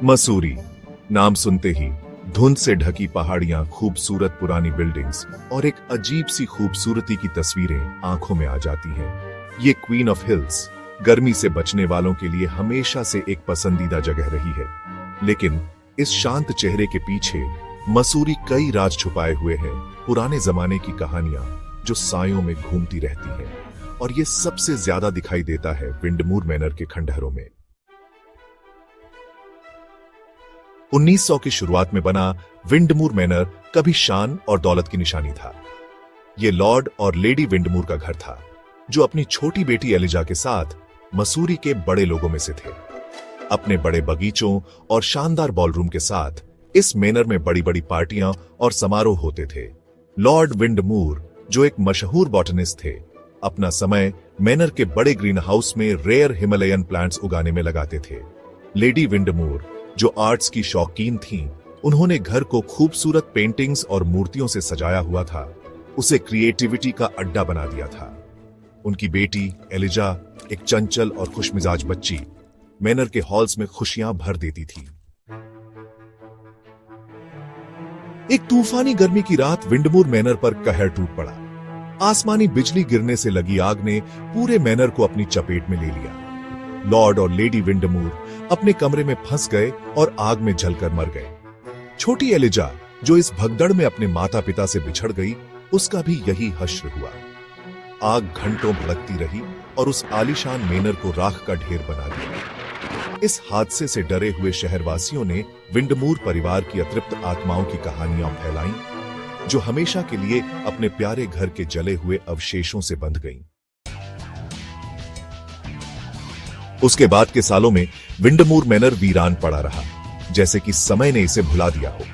मसूरी नाम सुनते ही धुंध से ढकी पहाड़ियां, खूबसूरत पुरानी बिल्डिंग्स और एक अजीब सी खूबसूरती की तस्वीरें आंखों में आ जाती हैं। ये क्वीन ऑफ हिल्स गर्मी से बचने वालों के लिए हमेशा से एक पसंदीदा जगह रही है। लेकिन इस शांत चेहरे के पीछे मसूरी कई राज छुपाए हुए हैं, पुराने जमाने की कहानियां जो सायों में घूमती रहती हैं। और ये सबसे ज्यादा दिखाई देता है विंडमूर मैनर के खंडहरों में। 1900 की शुरुआत में बना विंडमूर मैनर कभी शान और दौलत की निशानी था। यह लॉर्ड और लेडी विंडमूर का घर था, जो अपनी छोटी बेटी एलिजा के साथ मसूरी के बड़े लोगों में से थे। अपने बड़े बगीचों और शानदार बॉलरूम के साथ इस मैनर में बड़ी बड़ी पार्टियां और समारोह होते थे। लॉर्ड विंडमूर, जो एक मशहूर बॉटनिस्ट थे, अपना समय मैनर के बड़े ग्रीन हाउस में रेयर हिमालयन प्लांट्स उगाने में लगाते थे। लेडी विंडमूर, जो आर्ट्स की शौकीन थीं, उन्होंने घर को खूबसूरत पेंटिंग्स और मूर्तियों से सजाया हुआ था, उसे क्रिएटिविटी का अड्डा बना दिया था। उनकी बेटी एलिजा, एक चंचल और खुशमिजाज बच्ची, मैनर के हॉल्स में खुशियां भर देती थी। एक तूफानी गर्मी की रात विंडमूर मैनर पर कहर टूट पड़ा। आसमानी बिजली गिरने से लगी आग ने पूरे मैनर को अपनी चपेट में ले लिया। लॉर्ड और लेडी विंडमूर अपने कमरे में फंस गए और आग में जलकर मर गए। छोटी एलिजा, जो इस भगदड़ में अपने माता पिता से बिछड़ गई, उसका भी यही हश्र हुआ। आग घंटों भड़कती रही और उस आलीशान मैनर को राख का ढेर बना दिया। इस हादसे से डरे हुए शहरवासियों ने विंडमूर परिवार की अतृप्त आत्माओं की कहानियां फैलाईं, जो हमेशा के लिए अपने प्यारे घर के जले हुए अवशेषों से बंध गईं। उसके बाद के सालों में विंडमूर मैनर वीरान पड़ा रहा, जैसे कि समय ने इसे भुला दिया हो।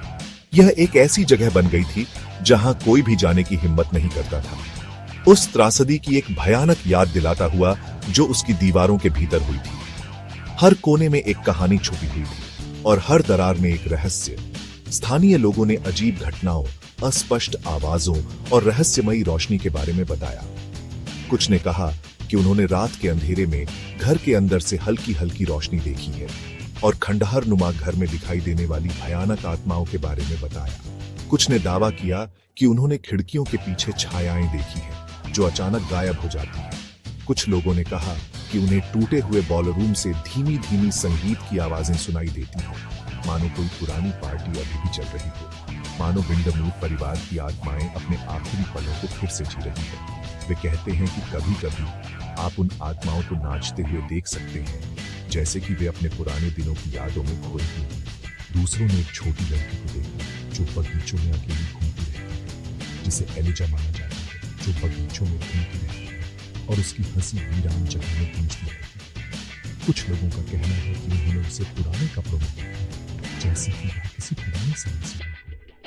यह एक ऐसी जगह बन गई थी जहां कोई भी जाने की हिम्मत नहीं करता था। उस त्रासदी की एक भयानक याद दिलाता हुआ जो उसकी दीवारों के भीतर हुई थी। हर कोने में एक कहानी छुपी हुई थी और हर दरार में एक रहस्य। स्थानीय लोगों ने अजीब घटनाओं, अस्पष्ट आवाजों और रहस्यमयी रोशनी के बारे में बताया। कुछ ने कहा कि उन्होंने रात के अंधेरे में घर के अंदर से हल्की हल्की रोशनी देखी है और खंडहर नुमा घर में दिखाई देने वाली भयानक आत्माओं के बारे में बताया। कुछ ने दावा किया कि उन्होंने खिड़कियों के पीछे छायाएं देखी हैं, जो अचानक गायब हो जाती हैं। कुछ लोगों ने कहा कि उन्हें टूटे हुए बॉलरूम से धीमी धीमी संगीत की आवाजें सुनाई देती हैं, मानो कोई पुरानी पार्टी अभी भी चल रही हो। मानो विंडमूर परिवार की आत्माएं अपने आखिरी पलों को फिर से जी रही है। वे कहते हैं कि कभी कभी आप उन आत्माओं को नाचते हुए देख सकते हैं, जैसे कि वे अपने पुराने दिनों की यादों में खोई हुई। दूसरों ने एक छोटी लड़की को देखा जो बगीचों में अकेली घूमती रहती है, जिसे एलिजा माना जाता है, जो बगीचों में घूमती रहती है और उसकी हंसी वीरान जगह में गूंजती रहती है। कुछ लोगों का कहना है कि उन्होंने उसे पुराने कपड़ों में देखा, जैसे कि वह किसी पुराने समय से आई हो,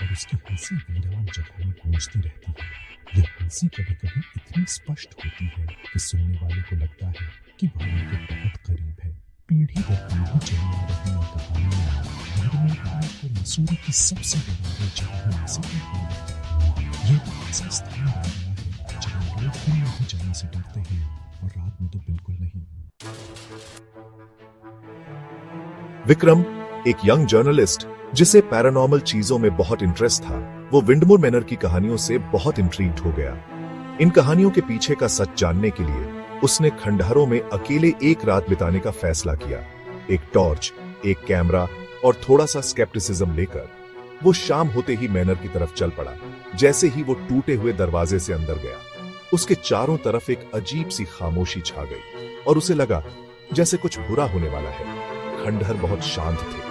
और उसकी हंसी वीरान जगह में गूंजती रहती है। यह हंसी कभी कभी इतनी स्पष्ट होती है कि सुनने वाले को लगता है कि वह उनके बहुत करीब है। पीढ़ी दर पीढ़ी चली आ रही ये कहानियां विंडमूर को मसूरी की सबसे बड़ी जगहों में से एक है। यह एक ऐसा स्थान बन गया है जहां लोग दिन में भी जाने से डरते हैं और रात में तो बिल्कुल नहीं। विक्रम, एक यंग जर्नलिस्ट जिसे पैरानॉर्मल चीजों में बहुत इंटरेस्ट था, वो विंडमूर मैनर की कहानियों से बहुत इंट्रीग्ड हो गया। इन कहानियों के पीछे का सच जानने के लिए उसने खंडहरों में अकेले एक रात बिताने का फैसला किया। एक टॉर्च, एक कैमरा और थोड़ा सा स्केप्टिसिज्म लेकर वो शाम होते ही मैनर की तरफ चल पड़ा। जैसे ही वो टूटे हुए दरवाजे से अंदर गया, उसके चारों तरफ एक अजीब सी खामोशी छा गई और उसे लगा जैसे कुछ बुरा होने वाला है। खंडहर बहुत शांत थे,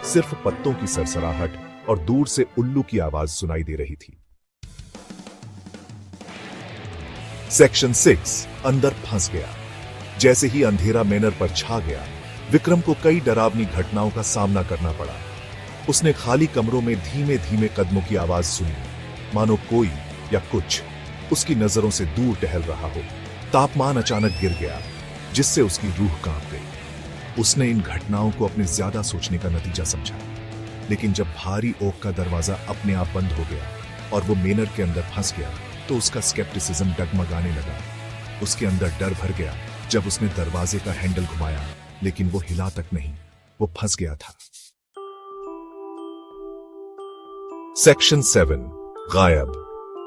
सिर्फ पत्तों की सरसराहट और दूर से उल्लू की आवाज सुनाई दे रही थी। सेक्शन 6 अंदर फंस गया। जैसे ही अंधेरा मैनर पर छा गया, विक्रम को कई डरावनी घटनाओं का सामना करना पड़ा। उसने खाली कमरों में धीमे धीमे कदमों की आवाज सुनी, मानो कोई या कुछ उसकी नजरों से दूर टहल रहा हो। तापमान अचानक गिर गया, जिससे उसकी रूह कांप गई। उसने इन घटनाओं को अपने ज्यादा सोचने का नतीजा समझा, लेकिन जब भारी ओक का दरवाजा अपने आप बंद हो गया और वो मैनर के अंदर फंस गया, तो उसका स्केप्टिसिज्म डगमगाने लगा। उसके अंदर डर भर गया जब उसने दरवाजे का हैंडल घुमाया, लेकिन वो हिला तक नहीं, वो फंस गया था। सेक्शन 7 गायब।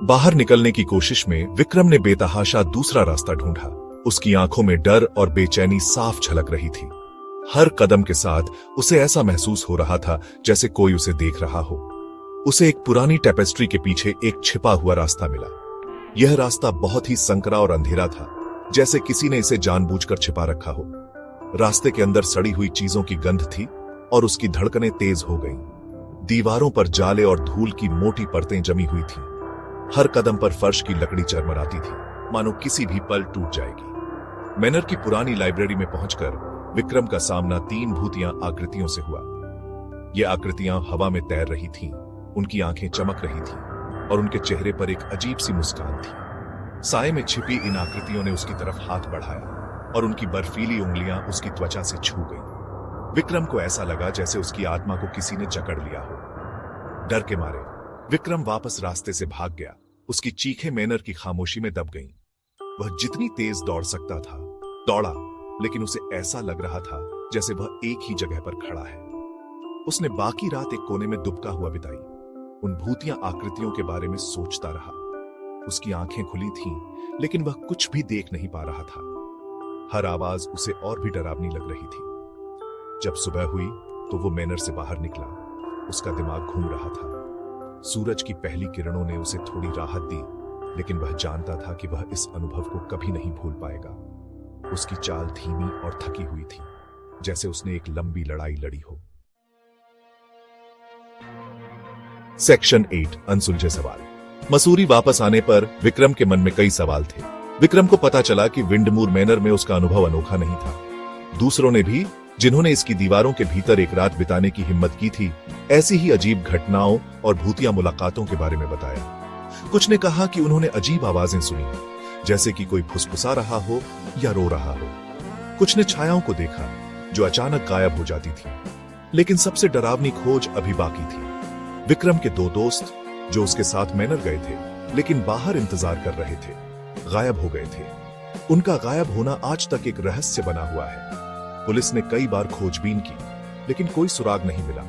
बाहर निकलने की कोशिश में विक्रम ने बेतहाशा दूसरा रास्ता ढूंढा। उसकी आंखों में डर और बेचैनी साफ झलक रही थी। हर कदम के साथ उसे ऐसा महसूस हो रहा था जैसे कोई उसे देख रहा हो। उसे एक पुरानी टेपेस्ट्री के पीछे एक छिपा हुआ रास्ता मिला। यह रास्ता बहुत ही संकरा और अंधेरा था, जैसे किसी ने इसे जानबूझकर छिपा रखा हो। रास्ते के अंदर सड़ी हुई चीजों की गंध थी और उसकी धड़कनें तेज हो गईं। दीवारों पर जाले और धूल की मोटी परतें जमी हुई थीं। हर कदम पर फर्श की लकड़ी चरमराती थी, मानो किसी भी पल टूट जाएगी। मैनर की पुरानी लाइब्रेरी में पहुंचकर विक्रम का सामना 3 भूतिया आकृतियों से हुआ। ये आकृतियां हवा में तैर रही थीं, उनकी आंखें चमक रही थीं और उनके चेहरे पर एक अजीब सी मुस्कान थी। साए में छिपी इन आकृतियों ने उसकी तरफ हाथ बढ़ाया और उनकी बर्फीली उंगलियां उसकी त्वचा से छू गईं। विक्रम को ऐसा लगा जैसे उसकी आत्मा को किसी ने जकड़ लिया हो। डर के मारे विक्रम वापस रास्ते से भाग गया। उसकी चीखें मैनर की खामोशी में दब गईं। वह जितनी तेज दौड़ सकता था दौड़ा, लेकिन उसे ऐसा लग रहा था जैसे वह एक ही जगह पर खड़ा है। उसने बाकी रात एक कोने में दुबका हुआ बिताई, उन भूतिया आकृतियों के बारे में सोचता रहा। उसकी आंखें खुली थीं, लेकिन वह कुछ भी देख नहीं पा रहा था। हर आवाज उसे और भी डरावनी लग रही थी। जब सुबह हुई तो वो मैनर से बाहर निकला। उसका दिमाग घूम रहा था। सूरज की पहली किरणों ने उसे थोड़ी राहत दी, लेकिन वह जानता था कि वह इस अनुभव को कभी नहीं भूल पाएगा। उसकी चाल धीमी और थकी हुई थी, जैसे उसने एक लंबी लड़ाई लड़ी हो। सेक्शन 8 अनसुलझे सवाल। मसूरी वापस आने पर विक्रम के मन में कई सवाल थे। विक्रम को पता चला कि विंडमूर मैनर में उसका अनुभव अनोखा नहीं था। दूसरों ने भी, जिन्होंने इसकी दीवारों के भीतर एक रात बिताने की हिम्मत की थी, ऐसी ही अजीब घटनाओं और भूतिया मुलाकातों के बारे में बताया। कुछ ने कहा कि उन्होंने अजीब आवाजें सुनी, जैसे कि कोई फुसफुसा रहा हो या रो रहा हो। कुछ ने छायाओं को देखा जो अचानक गायब हो जाती थी। लेकिन सबसे डरावनी खोज अभी बाकी थी। विक्रम के 2 दोस्त, जो उसके साथ मैनर गए थे लेकिन बाहर इंतजार कर रहे थे, गायब हो गए थे। उनका गायब होना आज तक एक रहस्य बना हुआ है। पुलिस ने कई बार खोजबीन की, लेकिन कोई सुराग नहीं मिला।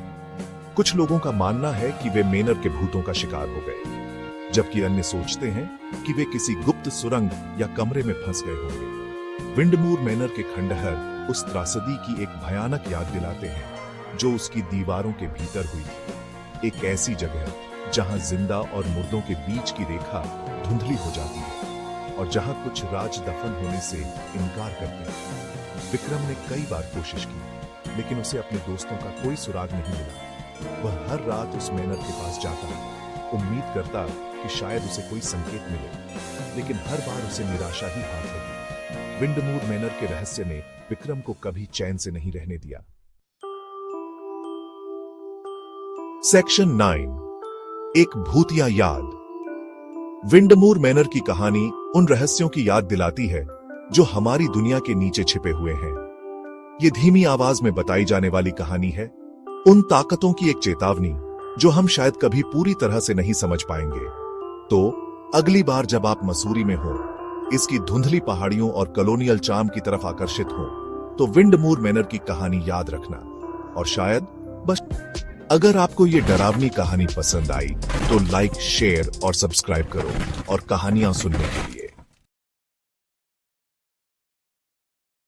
कुछ लोगों का मानना है कि वे मैनर के भूतों का शिकार हो गए, जबकि अन्य सोचते हैं कि वे किसी गुप्त सुरंग या कमरे में फंस गए होंगे। विंडमूर मैनर के खंडहर उस त्रासदी की एक भयानक याद दिलाते हैं जो उसकी दीवारों के भीतर हुई थी। एक ऐसी जगह जहां जिंदा और मुर्दों के बीच की रेखा धुंधली हो जाती है और जहां कुछ राज दफन होने से इनकार करते हैं। विक्रम ने कई बार कोशिश की, लेकिन उसे अपने दोस्तों का कोई सुराग नहीं मिला। वह हर रात उस मैनर के पास जाता, उम्मीद करता कि शायद उसे कोई संकेत मिले, लेकिन हर बार उसे निराशा ही हाथ लगी। विंडमूर मैनर के रहस्य ने विक्रम को कभी चैन से नहीं रहने दिया। सेक्शन 9 एक भूतिया याद। विंडमूर मैनर की कहानी उन रहस्यों की याद दिलाती है जो हमारी दुनिया के नीचे छिपे हुए हैं। ये धीमी आवाज में बताई जाने वाली कहानी है उन ताकतों की एक चेतावनी जो हम शायद कभी पूरी तरह से नहीं समझ पाएंगे। तो अगली बार जब आप मसूरी में हो, इसकी धुंधली पहाड़ियों और कॉलोनियल चार्म की तरफ आकर्षित हो, तो विंडमूर मैनर की कहानी याद रखना। और शायद बस अगर आपको ये डरावनी कहानी पसंद आई तो लाइक, शेयर और सब्सक्राइब करो और कहानियां सुनने के लिए